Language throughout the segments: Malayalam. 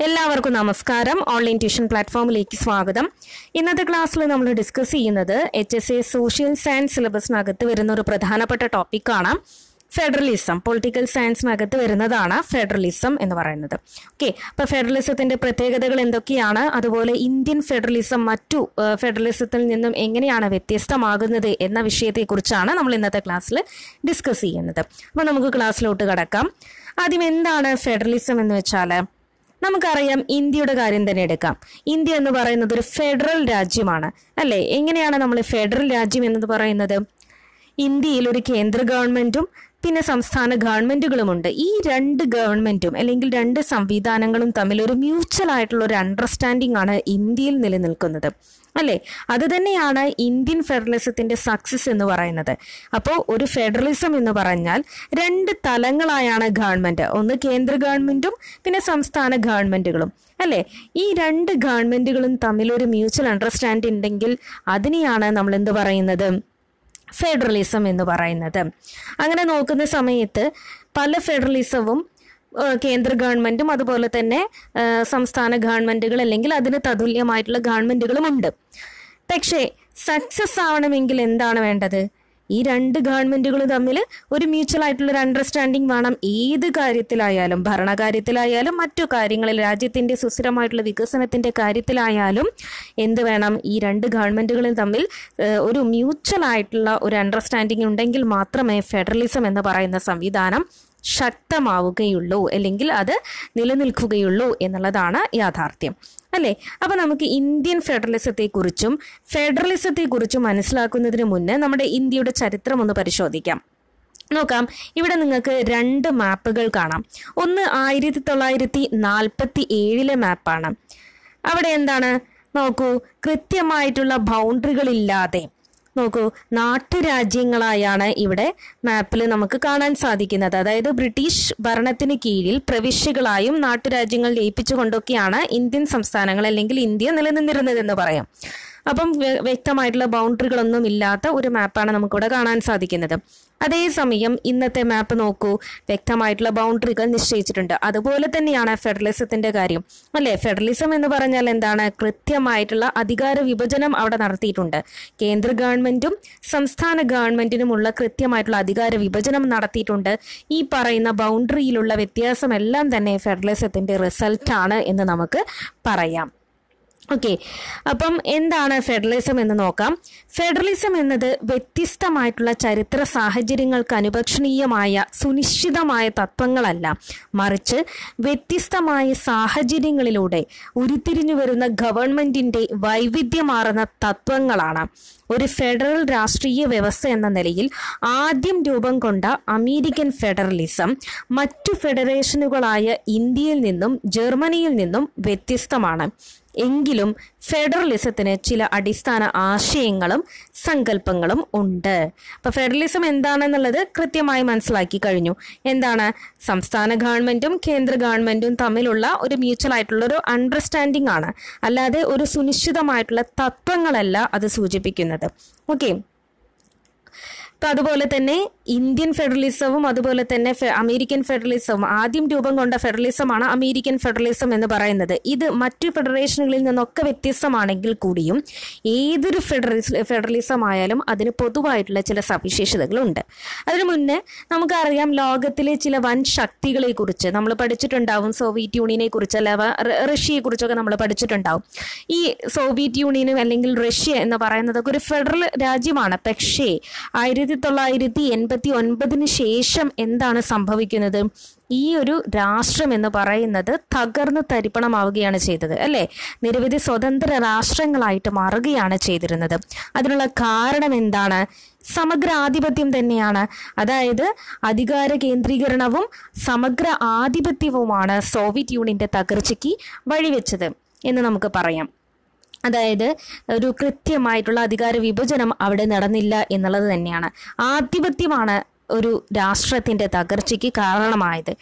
എല്ലാവർക്കും നമസ്കാരം. ഓൺലൈൻ ട്യൂഷൻ പ്ലാറ്റ്ഫോമിലേക്ക് സ്വാഗതം. ഇന്നത്തെ ക്ലാസ്സിൽ നമ്മൾ ഡിസ്കസ് ചെയ്യുന്നത് HSA സോഷ്യൽ സയൻസ് സിലബസിനകത്ത് വരുന്ന ഒരു പ്രധാനപ്പെട്ട ടോപ്പിക്കാണ് ഫെഡറലിസം. പൊളിറ്റിക്കൽ സയൻസിനകത്ത് വരുന്നതാണ് ഫെഡറലിസം എന്ന് പറയുന്നത്. ഓക്കെ, അപ്പോൾ ഫെഡറലിസത്തിന്റെ പ്രത്യേകതകൾ എന്തൊക്കെയാണ്, അതുപോലെ ഇന്ത്യൻ ഫെഡറലിസം മറ്റു ഫെഡറലിസത്തിൽ നിന്നും എങ്ങനെയാണ് വ്യത്യസ്തമാകുന്നത് എന്ന വിഷയത്തെക്കുറിച്ചാണ് നമ്മൾ ഇന്നത്തെ ക്ലാസ്സിൽ ഡിസ്കസ് ചെയ്യുന്നത്. അപ്പോൾ നമുക്ക് ക്ലാസ്സിലോട്ട് കടക്കാം. ആദ്യം എന്താണ് ഫെഡറലിസം എന്ന് വെച്ചാൽ, നമുക്കറിയാം ഇന്ത്യയുടെ കാര്യം തന്നെ എടുക്കാം. ഇന്ത്യ എന്ന് പറയുന്നത് ഒരു ഫെഡറൽ രാജ്യമാണ് അല്ലേ? എങ്ങനെയാണ് നമ്മൾ ഫെഡറൽ രാജ്യം എന്ന് പറയുന്നത്? ഇന്ത്യയിൽ ഒരു കേന്ദ്ര ഗവൺമെന്റും പിന്നെ സംസ്ഥാന ഗവൺമെന്റുകളുമുണ്ട്. ഈ രണ്ട് ഗവൺമെന്റും അല്ലെങ്കിൽ രണ്ട് സംവിധാനങ്ങളും തമ്മിൽ ഒരു മ്യൂച്വൽ ആയിട്ടുള്ള ഒരു അണ്ടർസ്റ്റാൻഡിംഗ് ആണ് ഇന്ത്യയിൽ നിലനിൽക്കുന്നത് അല്ലേ? അത് തന്നെയാണ് ഇന്ത്യൻ ഫെഡറലിസത്തിന്റെ സക്സസ് എന്ന് പറയുന്നത്. അപ്പോൾ ഒരു ഫെഡറലിസം എന്ന് പറഞ്ഞാൽ രണ്ട് തലങ്ങളായാണ് ഗവൺമെന്റ്, ഒന്ന് കേന്ദ്ര ഗവൺമെന്റും പിന്നെ സംസ്ഥാന ഗവൺമെന്റുകളും അല്ലേ? ഈ രണ്ട് ഗവൺമെന്റുകളും തമ്മിൽ ഒരു മ്യൂച്വൽ അണ്ടർസ്റ്റാൻഡിംഗ് ഉണ്ടെങ്കിൽ അതിനെയാണ് നമ്മൾ എന്ത് പറയുന്നത്? ഫെഡറലിസം എന്ന് പറയുന്നത്. അങ്ങനെ നോക്കുന്ന സമയത്ത് പല ഫെഡറലിസവും കേന്ദ്ര ഗവൺമെന്റും അതുപോലെ തന്നെ സംസ്ഥാന ഗവൺമെന്റുകൾ അല്ലെങ്കിൽ അതിന് തതുല്യമായിട്ടുള്ള ഗവൺമെന്റുകളും ഉണ്ട്. പക്ഷേ സക്സസ് ആവണമെങ്കിൽ എന്താണ് വേണ്ടത്? ഈ രണ്ട് ഗവൺമെന്റുകൾ തമ്മിൽ ഒരു മ്യൂച്വൽ ആയിട്ടുള്ള ഒരു അണ്ടർസ്റ്റാൻഡിങ് വേണം. ഏത് കാര്യത്തിലായാലും, ഭരണകാര്യത്തിലായാലും മറ്റു കാര്യങ്ങളിൽ, രാജ്യത്തിന്റെ സുസ്ഥിരമായിട്ടുള്ള വികസനത്തിന്റെ കാര്യത്തിലായാലും എന്ത് വേണം? ഈ രണ്ട് ഗവൺമെന്റുകളും തമ്മിൽ ഒരു മ്യൂച്വൽ ആയിട്ടുള്ള ഒരു അണ്ടർസ്റ്റാൻഡിങ് ഉണ്ടെങ്കിൽ മാത്രമേ ഫെഡറലിസം എന്ന് പറയുന്ന സംവിധാനം ശക്തമാവുകയുള്ളൂ, അല്ലെങ്കിൽ അത് നിലനിൽക്കുകയുള്ളൂ എന്നുള്ളതാണ് യാഥാർത്ഥ്യം അല്ലേ? അപ്പൊ നമുക്ക് ഇന്ത്യൻ ഫെഡറലിസത്തെക്കുറിച്ചും മനസ്സിലാക്കുന്നതിന് മുന്നേ നമ്മുടെ ഇന്ത്യയുടെ ചരിത്രം ഒന്ന് പരിശോധിക്കാം. നോക്കാം, ഇവിടെ നിങ്ങൾക്ക് രണ്ട് മാപ്പുകൾ കാണാം. ഒന്ന് 1947 മാപ്പാണ്. അവിടെ എന്താണ് നോക്കൂ, കൃത്യമായിട്ടുള്ള ബൗണ്ടറികളില്ലാതെ നോക്കൂ, നാട്ടുരാജ്യങ്ങളായാണ് ഇവിടെ മാപ്പിൽ നമുക്ക് കാണാൻ സാധിക്കുന്നത്. അതായത് ബ്രിട്ടീഷ് ഭരണത്തിന് കീഴിൽ പ്രവിശ്യകളായും നാട്ടുരാജ്യങ്ങൾ ലയിപ്പിച്ചുകൊണ്ടൊക്കെയാണ് ഇന്ത്യൻ സംസ്ഥാനങ്ങൾ അല്ലെങ്കിൽ ഇന്ത്യ നിലനിന്നിരുന്നതെന്ന് പറയാം. അപ്പം വ്യക്തമായിട്ടുള്ള ബൗണ്ടറികളൊന്നും ഇല്ലാത്ത ഒരു മാപ്പാണ് നമുക്കിവിടെ കാണാൻ സാധിക്കുന്നത്. അതേസമയം ഇന്നത്തെ മാപ്പ് നോക്കൂ, വ്യക്തമായിട്ടുള്ള ബൗണ്ടറികൾ നിശ്ചയിച്ചിട്ടുണ്ട്. അതുപോലെ തന്നെയാണ് ഫെഡറലിസത്തിന്റെ കാര്യം അല്ലേ? ഫെഡറലിസം എന്ന് പറഞ്ഞാൽ എന്താണ്? കൃത്യമായിട്ടുള്ള അധികാര വിഭജനം അവിടെ നടത്തിയിട്ടുണ്ട്. കേന്ദ്ര ഗവൺമെന്റും സംസ്ഥാന ഗവൺമെന്റിനുമുള്ള കൃത്യമായിട്ടുള്ള അധികാര വിഭജനം നടത്തിയിട്ടുണ്ട്. ഈ പറയുന്ന ബൗണ്ടറിയിലുള്ള വ്യത്യാസമെല്ലാം തന്നെ ഫെഡറലിസത്തിന്റെ റിസൾട്ടാണ് എന്ന് നമുക്ക് പറയാം. ഓക്കെ, അപ്പം എന്താണ് ഫെഡറലിസം എന്ന് നോക്കാം. ഫെഡറലിസം എന്നത് വ്യത്യസ്തമായിട്ടുള്ള ചരിത്ര സാഹചര്യങ്ങൾക്ക് അനുപക്ഷണീയമായ സുനിശ്ചിതമായ തത്വങ്ങളല്ല, മറിച്ച് വ്യത്യസ്തമായ സാഹചര്യങ്ങളിലൂടെ ഉരുത്തിരിഞ്ഞു വരുന്ന ഗവൺമെന്റിന്റെ വൈവിധ്യമാർന്ന തത്വങ്ങളാണ്. ഒരു ഫെഡറൽ രാഷ്ട്രീയ വ്യവസ്ഥ എന്ന നിലയിൽ ആദ്യം രൂപം കൊണ്ട അമേരിക്കൻ ഫെഡറലിസം മറ്റു ഫെഡറേഷനുകളായ ഇന്ത്യയിൽ നിന്നും ജർമ്മനിയിൽ നിന്നും വ്യത്യസ്തമാണ്. എങ്കിലും ഫെഡറലിസത്തിന് ചില അടിസ്ഥാന ആശയങ്ങളും സങ്കല്പങ്ങളും ഉണ്ട്. അപ്പൊ ഫെഡറലിസം എന്താണെന്നുള്ളത് കൃത്യമായി മനസ്സിലാക്കി കഴിഞ്ഞു. എന്താണ്? സംസ്ഥാന ഗവൺമെന്റും കേന്ദ്ര ഗവൺമെന്റും തമ്മിലുള്ള ഒരു മ്യൂച്വൽ ആയിട്ടുള്ള ഒരു അണ്ടർസ്റ്റാൻഡിംഗ് ആണ്, അല്ലാതെ ഒരു സുനിശ്ചിതമായിട്ടുള്ള തത്വങ്ങളല്ല അത് സൂചിപ്പിക്കുന്നത്. ഓക്കെ, അതുപോലെ തന്നെ ഇന്ത്യൻ ഫെഡറലിസവും അതുപോലെ തന്നെ അമേരിക്കൻ ഫെഡറലിസവും, ആദ്യം രൂപം കൊണ്ട ഫെഡറലിസമാണ് അമേരിക്കൻ ഫെഡറലിസം എന്ന് പറയുന്നത്. ഇത് മറ്റു ഫെഡറേഷനുകളിൽ നിന്നൊക്കെ വ്യത്യസ്തമാണെങ്കിൽ കൂടിയും ഏതൊരു ഫെഡറലിസം ആയാലും അതിന് പൊതുവായിട്ടുള്ള ചില സവിശേഷതകളുണ്ട്. അതിനു മുന്നേ നമുക്കറിയാം, ലോകത്തിലെ ചില വൻ ശക്തികളെ കുറിച്ച് നമ്മൾ പഠിച്ചിട്ടുണ്ടാവും. സോവിയറ്റ് യൂണിയനെ കുറിച്ച് അല്ല റഷ്യയെ കുറിച്ചൊക്കെ നമ്മൾ പഠിച്ചിട്ടുണ്ടാവും. ഈ സോവിയറ്റ് യൂണിയനും അല്ലെങ്കിൽ റഷ്യ എന്ന് പറയുന്നതൊക്കെ ഒരു ഫെഡറൽ രാജ്യമാണ്. പക്ഷേ 1989 ശേഷം എന്താണ് സംഭവിക്കുന്നത്? ഈ ഒരു രാഷ്ട്രം എന്ന് പറയുന്നത് തകർന്ന് തരിപ്പണമാവുകയാണ് ചെയ്തത് അല്ലേ? നിരവധി സ്വതന്ത്ര രാഷ്ട്രങ്ങളായിട്ട് മാറുകയാണ് ചെയ്തിരുന്നത്. അതിനുള്ള കാരണം എന്താണ്? സമഗ്ര ആധിപത്യം തന്നെയാണ്. അതായത് അധികാര കേന്ദ്രീകരണവും സമഗ്ര ആധിപത്യവുമാണ് സോവിയറ്റ് യൂണിയന്റെ തകർച്ചയ്ക്ക് വഴിവെച്ചത് എന്ന് നമുക്ക് പറയാം. അതായത് ഒരു കൃത്യമായിട്ടുള്ള അധികാര വിഭജനം അവിടെ നടന്നില്ല എന്നുള്ളത് തന്നെയാണ്. ആധിപത്യമാണ് ഒരു രാഷ്ട്രത്തിൻ്റെ തകർച്ചയ്ക്ക് കാരണമായത്.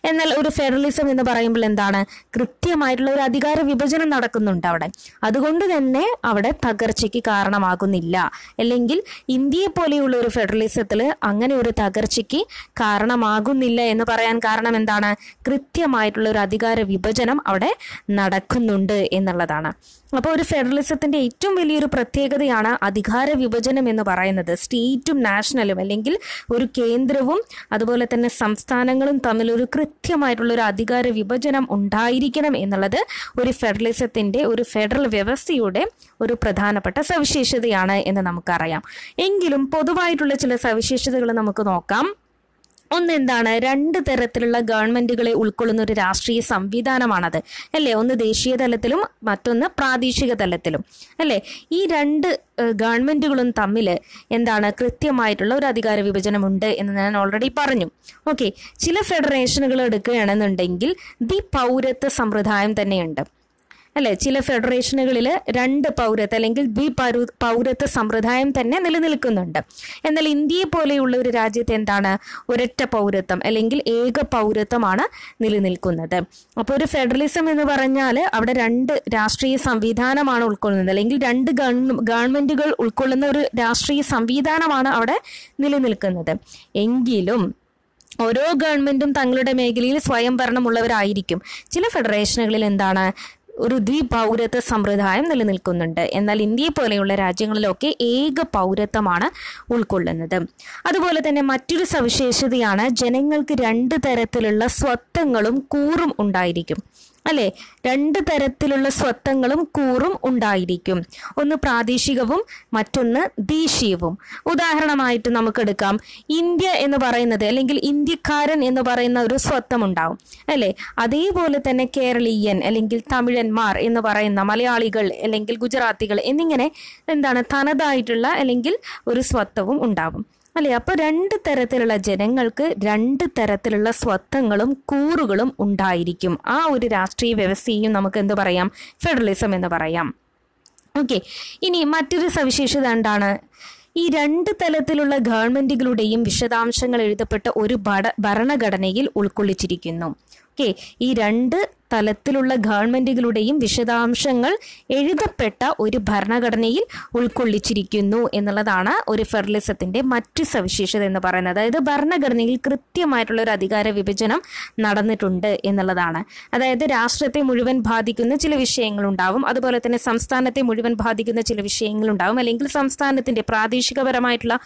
എന്നാൽ ഒരു ഫെഡറലിസം എന്ന് പറയുമ്പോൾ എന്താണ്, കൃത്യമായിട്ടുള്ള ഒരു അധികാര വിഭജനം നടക്കുന്നുണ്ട് അവിടെ. അതുകൊണ്ട് തന്നെ അവിടെ തകർച്ചയ്ക്ക് കാരണമാകുന്നില്ല. അല്ലെങ്കിൽ ഇന്ത്യയെ പോലെയുള്ള ഒരു ഫെഡറലിസത്തിൽ അങ്ങനെ ഒരു തകർച്ചയ്ക്ക് കാരണമാകുന്നില്ല എന്ന് പറയാൻ കാരണം എന്താണ്, കൃത്യമായിട്ടുള്ള ഒരു അധികാര വിഭജനം അവിടെ നടക്കുന്നുണ്ട് എന്നുള്ളതാണ്. അപ്പോൾ ഒരു ഫെഡറലിസത്തിന്റെ ഏറ്റവും വലിയൊരു പ്രത്യേകതയാണ് അധികാര വിഭജനം എന്ന് പറയുന്നത്. സ്റ്റേറ്റും നാഷണലും അല്ലെങ്കിൽ ഒരു കേന്ദ്രവും അതുപോലെ തന്നെ സംസ്ഥാനങ്ങളും തമ്മിൽ ഒരു കൃത്യമായിട്ടുള്ള ഒരു അധികാര വിഭജനം ഉണ്ടായിരിക്കണം എന്നുള്ളത് ഒരു ഫെഡറലിസത്തിന്റെ, ഒരു ഫെഡറൽ വ്യവസ്ഥയുടെ ഒരു പ്രധാനപ്പെട്ട സവിശേഷതയാണ് എന്ന് നമുക്കറിയാം. എങ്കിലും പൊതുവായിട്ടുള്ള ചില സവിശേഷതകൾ നമുക്ക് നോക്കാം. ഒന്ന് എന്താണ്, 2 തരത്തിലുള്ള ഗവൺമെന്റുകളെ ഉൾക്കൊള്ളുന്ന ഒരു രാഷ്ട്രീയ സംവിധാനമാണത് അല്ലേ. ഒന്ന് ദേശീയ തലത്തിലും മറ്റൊന്ന് പ്രാദേശിക തലത്തിലും അല്ലേ. ഈ 2 ഗവൺമെന്റുകളും തമ്മിൽ എന്താണ്, കൃത്യമായിട്ടുള്ള ഒരു അധികാര വിഭജനമുണ്ട് എന്ന് ഞാൻ ഓൾറെഡി പറഞ്ഞു. ഓക്കെ, ചില ഫെഡറേഷനുകൾ എടുക്കുകയാണെന്നുണ്ടെങ്കിൽ പൗരത്വ സമ്പ്രദായം തന്നെയുണ്ട് അല്ലെ. ചില ഫെഡറേഷനുകളിൽ 2 പൗരത്വ അല്ലെങ്കിൽ പൗരത്വ സമ്പ്രദായം തന്നെ നിലനിൽക്കുന്നുണ്ട്. എന്നാൽ ഇന്ത്യയെ പോലെയുള്ള ഒരു രാജ്യത്ത് എന്താണ്, ഒരൊറ്റ പൗരത്വം അല്ലെങ്കിൽ ഏക പൗരത്വമാണ് നിലനിൽക്കുന്നത്. അപ്പോൾ ഒരു ഫെഡറലിസം എന്ന് പറഞ്ഞാൽ അവിടെ 2 രാഷ്ട്രീയ സംവിധാനമാണ് ഉൾക്കൊള്ളുന്നത്, അല്ലെങ്കിൽ 2 ഗവൺമെന്റുകൾ ഉൾക്കൊള്ളുന്ന ഒരു രാഷ്ട്രീയ സംവിധാനമാണ് അവിടെ നിലനിൽക്കുന്നത്. എങ്കിലും ഓരോ ഗവൺമെന്റും തങ്ങളുടെ മേഖലയിൽ സ്വയം ഭരണമുള്ളവരായിരിക്കും. ചില ഫെഡറേഷനുകളിൽ എന്താണ്, ഒരു പൗരത്വ സമ്പ്രദായം നിലനിൽക്കുന്നുണ്ട്. എന്നാൽ ഇന്ത്യയെ പോലെയുള്ള രാജ്യങ്ങളിലൊക്കെ ഏക പൗരത്വമാണ് ഉൾക്കൊള്ളുന്നത്. അതുപോലെ തന്നെ മറ്റൊരു സവിശേഷതയാണ് ജനങ്ങൾക്ക് 2 തരത്തിലുള്ള സ്വത്വങ്ങളും കൂറും ഉണ്ടായിരിക്കും അല്ലെ. 2 തരത്തിലുള്ള സ്വത്വങ്ങളും കൂറും ഉണ്ടായിരിക്കും. ഒന്ന് പ്രാദേശികവും മറ്റൊന്ന് ദേശീയവും. ഉദാഹരണമായിട്ട് നമുക്കെടുക്കാം, ഇന്ത്യ എന്ന് പറയുന്നത് അല്ലെങ്കിൽ ഇന്ത്യക്കാരൻ എന്ന് പറയുന്ന ഒരു സ്വത്വം ഉണ്ടാവും അല്ലെ. അതേപോലെ തന്നെ കേരളീയൻ അല്ലെങ്കിൽ തമിഴന്മാർ എന്ന് പറയുന്ന മലയാളികൾ അല്ലെങ്കിൽ ഗുജറാത്തികൾ എന്നിങ്ങനെ എന്താണ്, തനതായിട്ടുള്ള അല്ലെങ്കിൽ ഒരു സ്വത്വവും ഉണ്ടാവും അല്ലെ. അപ്പൊ 2 തരത്തിലുള്ള ജനങ്ങൾക്ക് 2 തരത്തിലുള്ള സ്വത്വങ്ങളും കൂറുകളും ഉണ്ടായിരിക്കും. ആ ഒരു രാഷ്ട്രീയ വ്യവസ്ഥയും നമുക്ക് എന്ത് പറയാം, ഫെഡറലിസം എന്ന് പറയാം. ഓക്കെ, ഇനി മറ്റൊരു സവിശേഷത എന്താണ്, ഈ 2 തലത്തിലുള്ള ഗവൺമെന്റുകളുടെയും വിശദാംശങ്ങൾ എഴുതപ്പെട്ട ഒരു ഭരണഘടനയിൽ ഉൾക്കൊള്ളിച്ചിരിക്കുന്നു. ഓക്കെ, ഈ 2 തലത്തിലുള്ള ഗവൺമെന്റുകളുടെയും വിശദാംശങ്ങൾ എഴുതപ്പെട്ട ഒരു ഭരണഘടനയിൽ ഉൾക്കൊള്ളിച്ചിരിക്കുന്നു എന്നുള്ളതാണ് ഒരു ഫെഡറലിസത്തിന്റെ മറ്റു സവിശേഷത എന്ന് പറയുന്നത്. അതായത് ഭരണഘടനയിൽ കൃത്യമായിട്ടുള്ള ഒരു അധികാര വിഭജനം നടന്നിട്ടുണ്ട് എന്നുള്ളതാണ്. അതായത് രാഷ്ട്രത്തെ മുഴുവൻ ബാധിക്കുന്ന ചില വിഷയങ്ങളുണ്ടാവും, അതുപോലെ തന്നെ സംസ്ഥാനത്തെ മുഴുവൻ ബാധിക്കുന്ന ചില വിഷയങ്ങളുണ്ടാവും, അല്ലെങ്കിൽ സംസ്ഥാനത്തിന്റെ പ്രാദേശികപരമായിട്ടുള്ള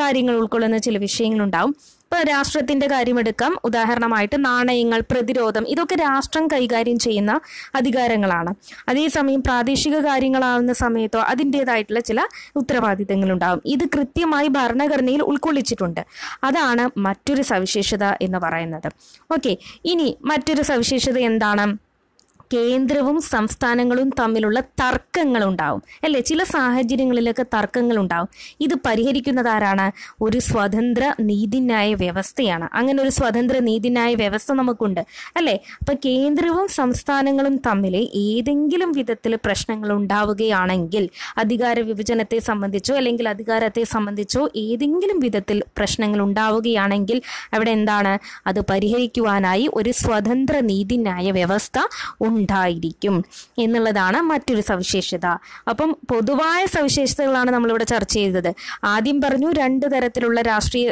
കാര്യങ്ങൾ ഉൾക്കൊള്ളുന്ന ചില വിഷയങ്ങളുണ്ടാവും. ഇപ്പോൾ രാഷ്ട്രത്തിന്റെ കാര്യമെടുക്കാം. ഉദാഹരണമായിട്ട് നാണയങ്ങൾ, പ്രതിരോധം, ഇതൊക്കെ രാഷ്ട്രം കൈകാര്യം ചെയ്യുന്ന അധികാരങ്ങളാണ്. അതേസമയം പ്രാദേശിക കാര്യങ്ങളാവുന്ന സമയത്തോ അതിൻ്റെതായിട്ടുള്ള ചില ഉത്തരവാദിത്തങ്ങളുണ്ടാവും. ഇത് കൃത്യമായി ഭരണഘടനയിൽ ഉൾക്കൊള്ളിച്ചിട്ടുണ്ട്. അതാണ് മറ്റൊരു സവിശേഷത എന്ന് പറയുന്നത്. ഓക്കെ, ഇനി മറ്റൊരു സവിശേഷത എന്താണ്, കേന്ദ്രവും സംസ്ഥാനങ്ങളും തമ്മിലുള്ള തർക്കങ്ങളുണ്ടാവും അല്ലേ. ചില സാഹചര്യങ്ങളിലൊക്കെ തർക്കങ്ങളുണ്ടാവും. ഇത് പരിഹരിക്കുന്നത് ആരാണ്, ഒരു സ്വതന്ത്ര നീതിന്യായ വ്യവസ്ഥയാണ്. അങ്ങനെ ഒരു സ്വതന്ത്ര നീതിന്യായ വ്യവസ്ഥ നമുക്കുണ്ട് അല്ലേ. അപ്പൊ കേന്ദ്രവും സംസ്ഥാനങ്ങളും തമ്മിൽ ഏതെങ്കിലും വിധത്തിൽ പ്രശ്നങ്ങൾ ഉണ്ടാവുകയാണെങ്കിൽ, അധികാര വിഭജനത്തെ സംബന്ധിച്ചോ അല്ലെങ്കിൽ അധികാരത്തെ സംബന്ധിച്ചോ ഏതെങ്കിലും വിധത്തിൽ പ്രശ്നങ്ങൾ ഉണ്ടാവുകയാണെങ്കിൽ അവിടെ എന്താണ്, അത് പരിഹരിക്കുവാനായി ഒരു സ്വതന്ത്ര നീതിന്യായ വ്യവസ്ഥ ഉണ്ടായിരിക്കും എന്നുള്ളതാണ് മറ്റൊരു സവിശേഷത. അപ്പം പൊതുവായ സവിശേഷതകളാണ് നമ്മളിവിടെ ചർച്ച ചെയ്തത്. ആദ്യം പറഞ്ഞു 2 തരത്തിലുള്ള രാഷ്ട്രീയ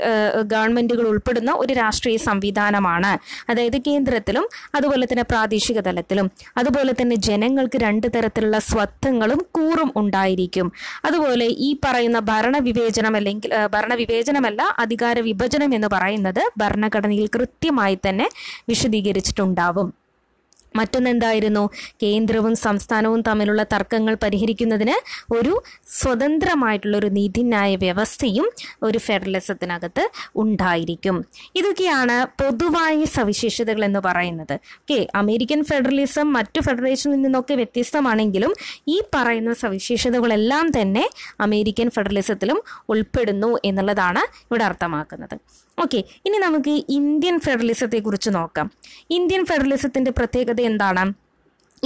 ഗവൺമെന്റുകൾ ഉൾപ്പെടുന്ന ഒരു രാഷ്ട്രീയ സംവിധാനമാണ്. അതായത് കേന്ദ്രത്തിലും അതുപോലെ തന്നെ പ്രാദേശിക തലത്തിലും. അതുപോലെ തന്നെ ജനങ്ങൾക്ക് 2 തരത്തിലുള്ള സ്വത്വങ്ങളും കൂറും ഉണ്ടായിരിക്കും. അതുപോലെ ഈ പറയുന്ന ഭരണവിവേചനമല്ല അധികാര വിഭജനം എന്ന് പറയുന്നത് ഭരണഘടനയിൽ കൃത്യമായി തന്നെ വിശദീകരിച്ചിട്ടുണ്ടാവും. മറ്റൊന്നെന്തായിരുന്നു, കേന്ദ്രവും സംസ്ഥാനവും തമ്മിലുള്ള തർക്കങ്ങൾ പരിഹരിക്കുന്നതിന് ഒരു സ്വതന്ത്രമായിട്ടുള്ള ഒരു നീതിന്യായ വ്യവസ്ഥയും ഒരു ഫെഡറലിസത്തിനകത്ത് ഉണ്ടായിരിക്കും. ഇതൊക്കെയാണ് പൊതുവായ സവിശേഷതകൾ എന്ന് പറയുന്നത്. ഓക്കെ, അമേരിക്കൻ ഫെഡറലിസം മറ്റു ഫെഡറേഷനിൽ നിന്നൊക്കെ വ്യത്യസ്തമാണെങ്കിലും ഈ പറയുന്ന സവിശേഷതകളെല്ലാം തന്നെ അമേരിക്കൻ ഫെഡറലിസത്തിലും ഉൾപ്പെടുന്നു എന്നുള്ളതാണ് ഇവിടെ അർത്ഥമാക്കുന്നത്. ഓക്കെ, ഇനി നമുക്ക് ഇന്ത്യൻ ഫെഡറലിസത്തെ കുറിച്ച് നോക്കാം. ഇന്ത്യൻ ഫെഡറലിസത്തിന്റെ പ്രത്യേകത എന്താണ്?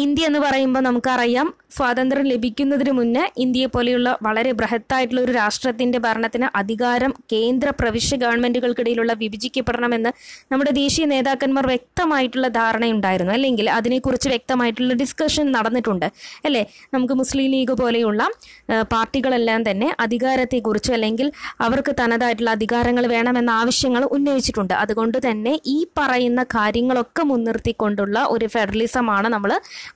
ഇന്ത്യ എന്ന് പറയുമ്പോൾ നമുക്കറിയാം സ്വാതന്ത്ര്യം ലഭിക്കുന്നതിന് മുന്നേ ഇന്ത്യയെ പോലെയുള്ള വളരെ ബൃഹത്തായിട്ടുള്ള ഒരു രാഷ്ട്രത്തിന്റെ ഭരണത്തിന് അധികാരം കേന്ദ്ര പ്രവിശ്യ ഗവൺമെന്റുകൾക്കിടയിലുള്ള വിഭജിക്കപ്പെടണമെന്ന് നമ്മുടെ ദേശീയ നേതാക്കന്മാർ വ്യക്തമായിട്ടുള്ള ധാരണയുണ്ടായിരുന്നു, അല്ലെങ്കിൽ അതിനെക്കുറിച്ച് വ്യക്തമായിട്ടുള്ള ഡിസ്കഷൻ നടന്നിട്ടുണ്ട് അല്ലേ. നമുക്ക് മുസ്ലിം ലീഗ് പോലെയുള്ള പാർട്ടികളെല്ലാം തന്നെ അധികാരത്തെക്കുറിച്ച് അല്ലെങ്കിൽ അവർക്ക് തനതായിട്ടുള്ള അധികാരങ്ങൾ വേണമെന്ന ആവശ്യങ്ങൾ ഉന്നയിച്ചിട്ടുണ്ട്. അതുകൊണ്ട് തന്നെ ഈ പറയുന്ന കാര്യങ്ങളൊക്കെ മുൻനിർത്തിക്കൊണ്ടുള്ള ഒരു ഫെഡറലിസമാണ് നമ്മൾ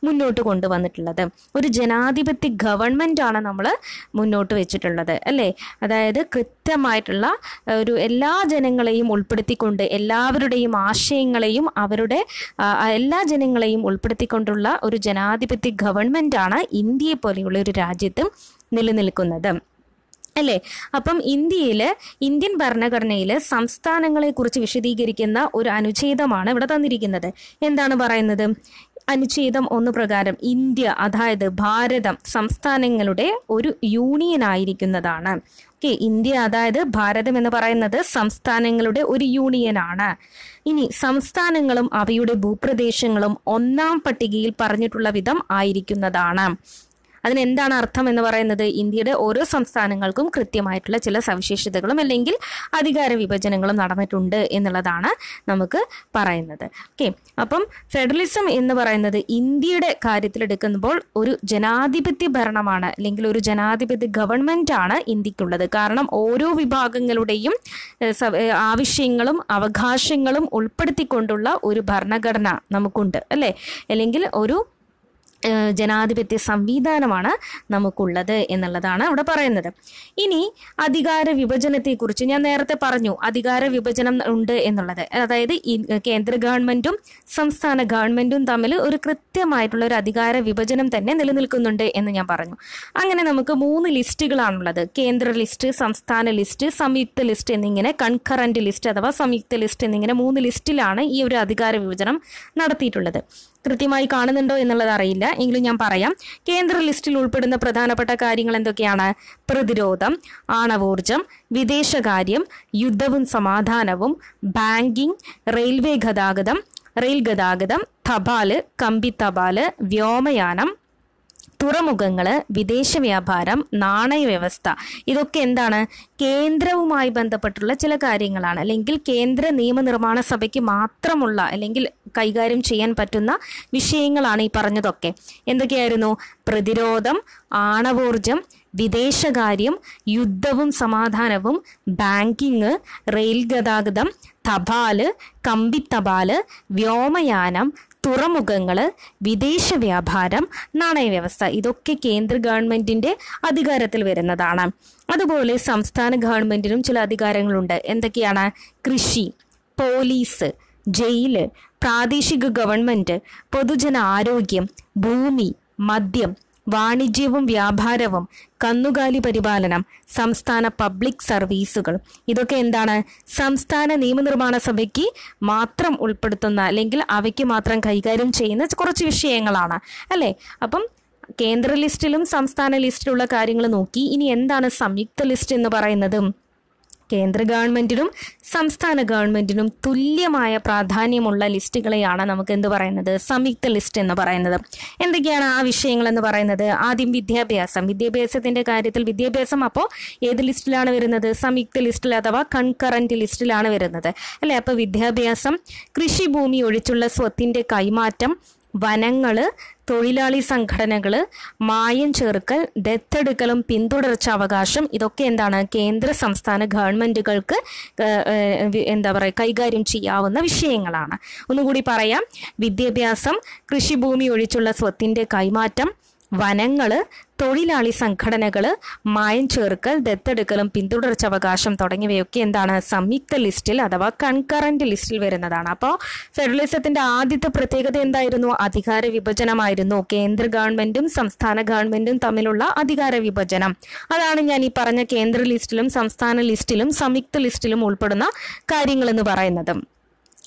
മുന്നോട്ട് കൊണ്ടുവന്നിട്ടുള്ളത്. ഒരു ജനാധിപത്യ ഗവൺമെന്റ് ആണ് നമ്മൾ മുന്നോട്ട് വെച്ചിട്ടുള്ളത് അല്ലേ. അതായത് കൃത്യമായിട്ടുള്ള ഒരു എല്ലാ ജനങ്ങളെയും ഉൾപ്പെടുത്തിക്കൊണ്ട് എല്ലാവരുടെയും ആശയങ്ങളെയും അവരുടെ എല്ലാ ജനങ്ങളെയും ഉൾപ്പെടുത്തിക്കൊണ്ടുള്ള ഒരു ജനാധിപത്യ ഗവൺമെന്റ് ആണ് ഇന്ത്യയെ പോലെയുള്ള ഒരു രാജ്യത്ത് നിലനിൽക്കുന്നത് അല്ലേ. അപ്പം ഇന്ത്യൻ ഭരണഘടനയിൽ സംസ്ഥാനങ്ങളെ കുറിച്ച് വിശദീകരിക്കുന്ന ഒരു അനുച്ഛേദമാണ് ഇവിടെ തന്നിരിക്കുന്നത്. എന്താണ് പറയുന്നത്? അനുച്ഛേദം 1 പ്രകാരം ഇന്ത്യ, അതായത് ഭാരതം, സംസ്ഥാനങ്ങളുടെ ഒരു യൂണിയൻ ആയിരിക്കുന്നതാണ്. ഓക്കെ, ഇന്ത്യ അതായത് ഭാരതം എന്ന് പറയുന്നത് സംസ്ഥാനങ്ങളുടെ ഒരു യൂണിയനാണ്. ഇനി സംസ്ഥാനങ്ങളും അവയുടെ ഭൂപ്രദേശങ്ങളും 1-ാം പട്ടികയിൽ പറഞ്ഞിട്ടുള്ള വിധം ആയിരിക്കുന്നതാണ്. അതിനെന്താണ് അർത്ഥം എന്ന് പറയുന്നത്? ഇന്ത്യയുടെ ഓരോ സംസ്ഥാനങ്ങൾക്കും കൃത്യമായിട്ടുള്ള ചില സവിശേഷതകളും അല്ലെങ്കിൽ അധികാര വിഭജനങ്ങളും നടന്നിട്ടുണ്ട് എന്നുള്ളതാണ് നമുക്ക് പറയുന്നത്. ഓക്കെ, അപ്പം ഫെഡറലിസം എന്ന് പറയുന്നത് ഇന്ത്യയുടെ കാര്യത്തിൽ എടുക്കുമ്പോൾ ഒരു ജനാധിപത്യ ഭരണമാണ്, അല്ലെങ്കിൽ ഒരു ജനാധിപത്യ ഗവൺമെന്റ് ആണ് ഇന്ത്യക്കുള്ളത്. കാരണം ഓരോ വിഭാഗങ്ങളുടെയും ആവശ്യങ്ങളും അവകാശങ്ങളും ഉൾപ്പെടുത്തിക്കൊണ്ടുള്ള ഒരു ഭരണഘടന നമുക്കുണ്ട് അല്ലേ, അല്ലെങ്കിൽ ഒരു ജനാധിപത്യ സംവിധാനമാണ് നമുക്കുള്ളത് എന്നുള്ളതാണ് ഇവിടെ പറയുന്നത്. ഇനി അധികാര വിഭജനത്തെക്കുറിച്ച് ഞാൻ നേരത്തെ പറഞ്ഞു, അധികാര വിഭജനം ഉണ്ട് എന്നുള്ളത്. അതായത് കേന്ദ്ര ഗവൺമെന്റും സംസ്ഥാന ഗവൺമെന്റും തമ്മിൽ ഒരു കൃത്യമായിട്ടുള്ള ഒരു അധികാര വിഭജനം തന്നെ നിലനിൽക്കുന്നുണ്ട് എന്ന് ഞാൻ പറഞ്ഞു. അങ്ങനെ നമുക്ക് 3 ലിസ്റ്റുകളാണുള്ളത്: കേന്ദ്ര ലിസ്റ്റ്, സംസ്ഥാന ലിസ്റ്റ്, സംയുക്ത ലിസ്റ്റ് എന്നിങ്ങനെ, കൺകറന്റ് ലിസ്റ്റ് അഥവാ സംയുക്ത ലിസ്റ്റ് എന്നിങ്ങനെ 3 ലിസ്റ്റിലാണ് ഈ ഒരു അധികാര വിഭജനം നടത്തിയിട്ടുള്ളത്. കൃത്യമായി കാണുന്നുണ്ടോ എന്നുള്ളത് അറിയില്ല, എങ്കിലും ഞാൻ പറയാം. കേന്ദ്ര ലിസ്റ്റിൽ ഉൾപ്പെടുന്ന പ്രധാനപ്പെട്ട കാര്യങ്ങൾ എന്തൊക്കെയാണ്? പ്രതിരോധം, ആണവോർജം, വിദേശകാര്യം, യുദ്ധവും സമാധാനവും, ബാങ്കിങ്, റെയിൽ ഗതാഗതം, തപാല്, കമ്പി തപാല്, വ്യോമയാനം, തുറമുഖങ്ങള്, വിദേശ വ്യാപാരം, നാണയ വ്യവസ്ഥ. ഇതൊക്കെ എന്താണ്? കേന്ദ്രവുമായി ബന്ധപ്പെട്ടുള്ള ചില കാര്യങ്ങളാണ്, അല്ലെങ്കിൽ കേന്ദ്ര നിയമനിർമ്മാണ സഭയ്ക്ക് മാത്രമുള്ള അല്ലെങ്കിൽ കൈകാര്യം ചെയ്യാൻ പറ്റുന്ന വിഷയങ്ങളാണ് ഈ പറഞ്ഞതൊക്കെ. എന്തൊക്കെയായിരുന്നു? പ്രതിരോധം, ആണവോർജം, വിദേശകാര്യം, യുദ്ധവും സമാധാനവും, ബാങ്കിങ്, റെയിൽ ഗതാഗതം, തപാല്, കമ്പി തപാല്, വ്യോമയാനം, തുറമുഖങ്ങൾ, വിദേശ വ്യാപാരം, നാണയവ്യവസ്ഥ. ഇതൊക്കെ കേന്ദ്ര ഗവൺമെന്റിന്റെ അധികാരത്തിൽ വരുന്നതാണ്. അതുപോലെ സംസ്ഥാന ഗവൺമെന്റിനും ചില അധികാരങ്ങളുണ്ട്. എന്തൊക്കെയാണ്? കൃഷി, പോലീസ്, ജയില്, പ്രാദേശിക ഗവൺമെന്റ്, പൊതുജന ആരോഗ്യം, ഭൂമി, മദ്യം, വാണിജ്യവും വ്യാപാരവും, കന്നുകാലി പരിപാലനം, സംസ്ഥാന പബ്ലിക് സർവീസുകൾ. ഇതൊക്കെ എന്താണ്? സംസ്ഥാന നിയമനിർമ്മാണ സഭയ്ക്ക് മാത്രം ഉൾപ്പെടുത്തുന്ന അല്ലെങ്കിൽ അവയ്ക്ക് മാത്രം കൈകാര്യം ചെയ്യുന്ന കുറച്ച് വിഷയങ്ങളാണ് അല്ലേ. അപ്പം കേന്ദ്ര ലിസ്റ്റിലും സംസ്ഥാന ലിസ്റ്റിലുള്ള കാര്യങ്ങൾ നോക്കി. ഇനി എന്താണ് സംയുക്ത ലിസ്റ്റ് എന്ന് പറയുന്നത്? കേന്ദ്ര ഗവൺമെന്റിനും സംസ്ഥാന ഗവൺമെന്റിനും തുല്യമായ പ്രാധാന്യമുള്ള ലിസ്റ്റുകളെയാണ് നമുക്ക് എന്ത് പറയുന്നത്? സംയുക്ത ലിസ്റ്റ് എന്ന് പറയുന്നത്. എന്തൊക്കെയാണ് ആ വിഷയങ്ങൾ എന്ന് പറയുന്നത്? ആദ്യം വിദ്യാഭ്യാസത്തിന്റെ കാര്യത്തിൽ വിദ്യാഭ്യാസം അപ്പോൾ ഏത് ലിസ്റ്റിലാണ് വരുന്നത്? സംയുക്ത ലിസ്റ്റിൽ അഥവാ കൺകറന്റ് ലിസ്റ്റിലാണ് വരുന്നത് അല്ലെ. അപ്പോൾ വിദ്യാഭ്യാസം, കൃഷിഭൂമി ഒഴിച്ചുള്ള സ്വത്തിന്റെ കൈമാറ്റം, വനങ്ങള്, തൊഴിലാളി സംഘടനകള്, മായം ചേർക്കൽ, ദത്തെടുക്കലും പിന്തുടർച്ചാവകാശം. ഇതൊക്കെ എന്താണ്? കേന്ദ്ര സംസ്ഥാന ഗവൺമെന്റുകൾക്ക് കൈകാര്യം ചെയ്യാവുന്ന വിഷയങ്ങളാണ്. ഒന്നുകൂടി പറയാം: വിദ്യാഭ്യാസം, കൃഷിഭൂമി ഒഴിച്ചുള്ള സ്വത്തിന്റെ കൈമാറ്റം, വനങ്ങള്, തൊഴിലാളി സംഘടനകള്, മായം ചേർക്കൽ, ദത്തെടുക്കലും പിന്തുടർച്ചാവകാശം തുടങ്ങിയവയൊക്കെ എന്താണ്? സംയുക്ത ലിസ്റ്റിൽ അഥവാ കൺകറന്റ് ലിസ്റ്റിൽ വരുന്നതാണ്. അപ്പോൾ ഫെഡറലിസത്തിന്റെ ആദ്യത്തെ പ്രത്യേകത എന്തായിരുന്നു? അധികാര വിഭജനമായിരുന്നു. കേന്ദ്ര ഗവൺമെന്റും സംസ്ഥാന ഗവൺമെന്റും തമ്മിലുള്ള അധികാര വിഭജനം. അതാണ് ഞാൻ ഈ പറഞ്ഞ കേന്ദ്ര ലിസ്റ്റിലും സംസ്ഥാന ലിസ്റ്റിലും സംയുക്ത ലിസ്റ്റിലും ഉൾപ്പെടുന്ന കാര്യങ്ങൾ എന്ന് പറയുന്നത്.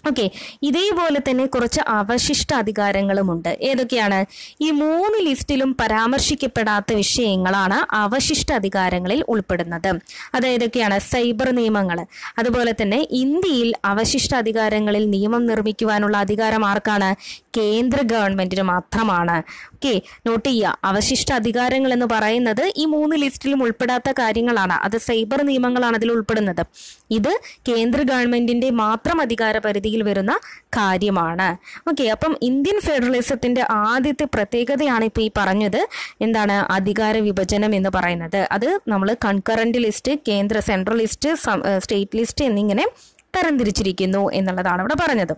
ഓക്കെ, ഇതേപോലെ തന്നെ കുറച്ച് അവശിഷ്ട അധികാരങ്ങളുമുണ്ട്. ഏതൊക്കെയാണ്? ഈ 3 ലിസ്റ്റിലും പരാമർശിക്കപ്പെടാത്ത വിഷയങ്ങളാണ് അവശിഷ്ട അധികാരങ്ങളിൽ ഉൾപ്പെടുന്നത്. അതായതൊക്കെയാണ് സൈബർ നിയമങ്ങൾ. അതുപോലെ തന്നെ ഇന്ത്യയിൽ അവശിഷ്ട അധികാരങ്ങളിൽ നിയമം നിർമ്മിക്കുവാനുള്ള അധികാരം ആർക്കാണ്? കേന്ദ്ര ഗവൺമെന്റിന് മാത്രമാണ്. ഓക്കെ, നോട്ട് ചെയ്യുക. അവശിഷ്ട അധികാരങ്ങൾ എന്ന് പറയുന്നത് ഈ 3 ലിസ്റ്റിലും ഉൾപ്പെടാത്ത കാര്യങ്ങളാണ്. അത് സൈബർ നിയമങ്ങളാണ് അതിൽ ഉൾപ്പെടുന്നത്. ഇത് കേന്ദ്ര ഗവൺമെന്റിന്റെ മാത്രം അധികാര പരിധിയിൽ വരുന്ന കാര്യമാണ്. ഓക്കെ, അപ്പം ഇന്ത്യൻ ഫെഡറലിസത്തിന്റെ ആദ്യത്തെ പ്രത്യേകതയാണ് ഇപ്പൊ ഈ പറഞ്ഞത്. എന്താണ്? അധികാര വിഭജനം എന്ന് പറയുന്നത്. അത് നമ്മൾ കൺകറന്റ് ലിസ്റ്റ്, കേന്ദ്ര സെൻട്രൽ ലിസ്റ്റ്, സ്റ്റേറ്റ് ലിസ്റ്റ് എന്നിങ്ങനെ തരംതിരിച്ചിരിക്കുന്നു എന്നുള്ളതാണ് ഇവിടെ പറഞ്ഞത്.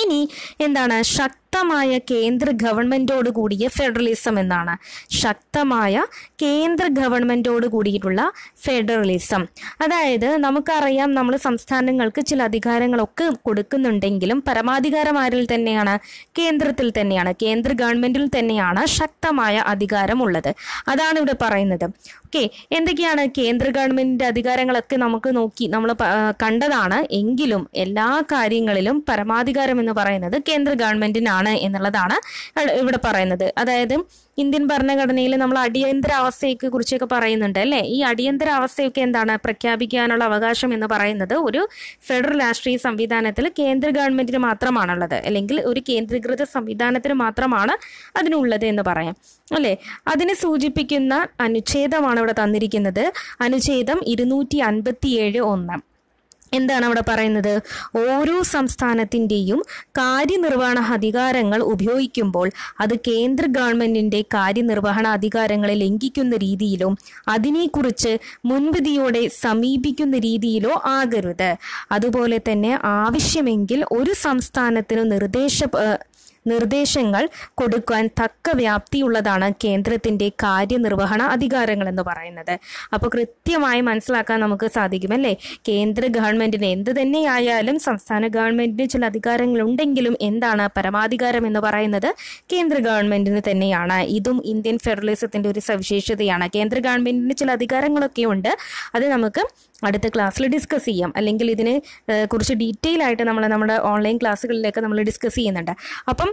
ഇനി എന്താണ്? ശക്തമായ കേന്ദ്ര ഗവൺമെന്റോട് കൂടിയ ഫെഡറലിസം എന്നാണ്. ശക്തമായ കേന്ദ്ര ഗവൺമെന്റോട് കൂടിയിട്ടുള്ള ഫെഡറലിസം. അതായത് നമുക്കറിയാം, നമ്മൾ സംസ്ഥാനങ്ങൾക്ക് ചില അധികാരങ്ങളൊക്കെ കൊടുക്കുന്നുണ്ടെങ്കിലും പരമാധികാരം ആരിൽ തന്നെയാണ്? കേന്ദ്രത്തിൽ തന്നെയാണ്, കേന്ദ്ര ഗവൺമെന്റിൽ തന്നെയാണ് ശക്തമായ അധികാരമുള്ളത്. അതാണ് ഇവിടെ പറയുന്നത്. ഓക്കെ, എന്തൊക്കെയാണ് കേന്ദ്ര ഗവൺമെന്റിന്റെ അധികാരങ്ങളൊക്കെ നമുക്ക് നോക്കി നമ്മൾ കണ്ടതാണ്. എങ്കിലും എല്ലാ കാര്യങ്ങളിലും പരമാധികാരം എന്ന് പറയുന്നത് കേന്ദ്ര ഗവൺമെന്റിനാണ് എന്നുള്ളതാണ് ഇവിടെ പറയുന്നത്. അതായത് ഇന്ത്യൻ ഭരണഘടനയിൽ നമ്മൾ അടിയന്തരാവസ്ഥയെ കുറിച്ചൊക്കെ പറയുന്നുണ്ട് അല്ലെ. ഈ അടിയന്തരാവസ്ഥയൊക്കെ എന്താണ്? പ്രഖ്യാപിക്കാനുള്ള അവകാശം എന്ന് പറയുന്നത് ഒരു ഫെഡറൽ രാഷ്ട്രീയ സംവിധാനത്തിൽ കേന്ദ്ര ഗവൺമെന്റിന് മാത്രമാണുള്ളത്, അല്ലെങ്കിൽ ഒരു കേന്ദ്രീകൃത സംവിധാനത്തിന് മാത്രമാണ് അതിനുള്ളത് എന്ന് പറയാം അല്ലെ. അതിനെ സൂചിപ്പിക്കുന്ന അനുച്ഛേദമാണ് ഇവിടെ തന്നിരിക്കുന്നത്. അനുച്ഛേദം 257(1). എന്താണ് അവിടെ പറയുന്നത്? ഓരോ സംസ്ഥാനത്തിൻ്റെയും കാര്യനിർവഹണ അധികാരങ്ങൾ ഉപയോഗിക്കുമ്പോൾ അത് കേന്ദ്ര ഗവൺമെന്റിന്റെ കാര്യനിർവഹണ അധികാരങ്ങളെ ലംഘിക്കുന്ന രീതിയിലോ അതിനെക്കുറിച്ച് മുൻവിധിയോടെ സമീപിക്കുന്ന രീതിയിലോ ആകരുത്. അതുപോലെ തന്നെ ആവശ്യമെങ്കിൽ ഒരു സംസ്ഥാനത്തിന് നിർദ്ദേശങ്ങൾ കൊടുക്കാൻ തക്ക വ്യാപ്തിയുള്ളതാണ് കേന്ദ്രത്തിന്റെ കാര്യനിർവഹണ അധികാരങ്ങൾ എന്ന് പറയുന്നത്. അപ്പോൾ കൃത്യമായി മനസ്സിലാക്കാൻ നമുക്ക് സാധിക്കും അല്ലേ. കേന്ദ്ര ഗവൺമെന്റിന് എന്ത് തന്നെയായാലും സംസ്ഥാന ഗവൺമെന്റിന് ചില അധികാരങ്ങൾ ഉണ്ടെങ്കിലും എന്താണ്? പരമാധികാരം എന്ന് പറയുന്നത് കേന്ദ്ര ഗവൺമെന്റിന് തന്നെയാണ്. ഇതും ഇന്ത്യൻ ഫെഡറലിസത്തിന്റെ ഒരു സവിശേഷതയാണ്. കേന്ദ്ര ഗവൺമെന്റിന് ചില അധികാരങ്ങളൊക്കെ ഉണ്ട്. അത് നമുക്ക് അടുത്ത ക്ലാസ്സിൽ ഡിസ്കസ് ചെയ്യാം, അല്ലെങ്കിൽ ഇതിനെ കുറിച്ച് ഡീറ്റെയിൽ ആയിട്ട് നമ്മുടെ ഓൺലൈൻ ക്ലാസ്സുകളിലേക്ക് നമ്മൾ ഡിസ്കസ് ചെയ്യുന്നുണ്ട്. അപ്പം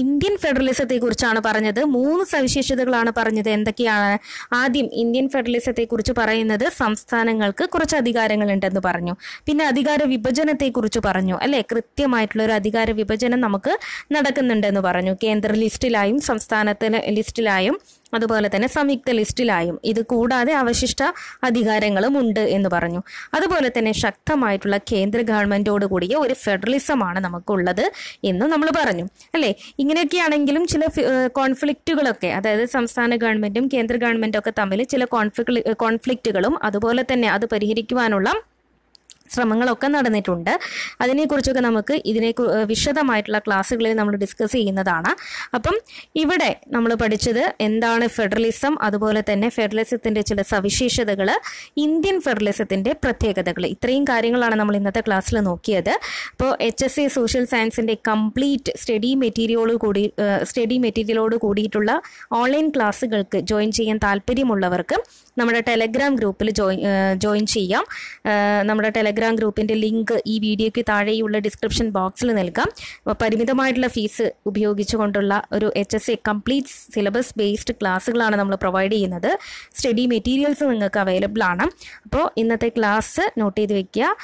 ഇന്ത്യൻ ഫെഡറലിസത്തെ കുറിച്ചാണ് പറഞ്ഞത്. 3 സവിശേഷതകളാണ് പറഞ്ഞത്. എന്തൊക്കെയാണ്? ആദ്യം ഇന്ത്യൻ ഫെഡറലിസത്തെ കുറിച്ച് പറയുന്നത് സംസ്ഥാനങ്ങൾക്ക് കുറച്ച് അധികാരങ്ങൾ ഉണ്ടെന്ന് പറഞ്ഞു. പിന്നെ അധികാര വിഭജനത്തെ കുറിച്ച് പറഞ്ഞു അല്ലെ. കൃത്യമായിട്ടുള്ള ഒരു അധികാര വിഭജനം നമുക്ക് നടക്കുന്നുണ്ടെന്ന് പറഞ്ഞു. കേന്ദ്ര ലിസ്റ്റിലായും സംസ്ഥാനത്തിന് ലിസ്റ്റിലായും അതുപോലെ തന്നെ സംയുക്ത ലിസ്റ്റിലായും. ഇത് കൂടാതെ അവശിഷ്ട അധികാരങ്ങളും ഉണ്ട് എന്ന് പറഞ്ഞു. അതുപോലെ തന്നെ ശക്തമായിട്ടുള്ള കേന്ദ്ര ഗവൺമെന്റോട് കൂടിയ ഒരു ഫെഡറലിസമാണ് നമുക്കുള്ളത് എന്ന് നമ്മൾ പറഞ്ഞു അല്ലേ. ഇങ്ങനെയൊക്കെയാണെങ്കിലും ചില കോൺഫ്ലിക്റ്റുകളൊക്കെ, അതായത് സംസ്ഥാന ഗവൺമെന്റും കേന്ദ്ര ഗവൺമെന്റും ഒക്കെ തമ്മിൽ ചില കോൺഫ്ലിക്റ്റുകളും അതുപോലെ തന്നെ അത് പരിഹരിക്കുവാനുള്ള ശ്രമങ്ങളൊക്കെ നടന്നിട്ടുണ്ട്. അതിനെക്കുറിച്ചൊക്കെ നമുക്ക് വിശദമായിട്ടുള്ള ക്ലാസ്സുകളിൽ നമ്മൾ ഡിസ്കസ് ചെയ്യുന്നതാണ്. അപ്പം ഇവിടെ നമ്മൾ പഠിച്ചത് എന്താണ് ഫെഡറലിസം, അതുപോലെ തന്നെ ഫെഡറലിസത്തിന്റെ ചില സവിശേഷതകൾ, ഇന്ത്യൻ ഫെഡറലിസത്തിന്റെ പ്രത്യേകതകൾ. ഇത്രയും കാര്യങ്ങളാണ് നമ്മൾ ഇന്നത്തെ ക്ലാസ്സിൽ നോക്കിയത്. അപ്പോൾ HSA സോഷ്യൽ സയൻസിന്റെ കംപ്ലീറ്റ് സ്റ്റഡി മെറ്റീരിയലോട് കൂടിയിട്ടുള്ള ഓൺലൈൻ ക്ലാസ്സുകൾക്ക് ജോയിൻ ചെയ്യാൻ താല്പര്യമുള്ളവർക്ക് നമ്മുടെ ടെലഗ്രാം ഗ്രൂപ്പിൽ ജോയിൻ ചെയ്യാം. നമ്മുടെ ടെലഗ്രാം ഗ്രൂപ്പിന്റെ ലിങ്ക് ഈ വീഡിയോയ്ക്ക് താഴെയുള്ള ഡിസ്ക്രിപ്ഷൻ ബോക്സിൽ നൽകാം. പരിമിതമായിട്ടുള്ള ഫീസ് ഉപയോഗിച്ചുകൊണ്ടുള്ള ഒരു HSA കംപ്ലീറ്റ് സിലബസ് ബേസ്ഡ് ക്ലാസ്സുകളാണ് നമ്മൾ പ്രൊവൈഡ് ചെയ്യുന്നത്. സ്റ്റഡി മെറ്റീരിയൽസ് നിങ്ങൾക്ക് അവൈലബിൾ ആണ്. അപ്പോൾ ഇന്നത്തെ ക്ലാസ് നോട്ട് ചെയ്ത് വെക്കുക.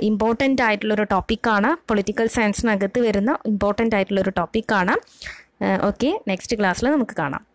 ഇമ്പോർട്ടൻ്റ് ആയിട്ടുള്ളൊരു ടോപ്പിക്കാണ്. പൊളിറ്റിക്കൽ സയൻസിനകത്ത് വരുന്ന ഇമ്പോർട്ടൻ്റ് ആയിട്ടുള്ളൊരു ടോപ്പിക്കാണ്. ഓക്കെ, നെക്സ്റ്റ് ക്ലാസ്സിൽ നമുക്ക് കാണാം.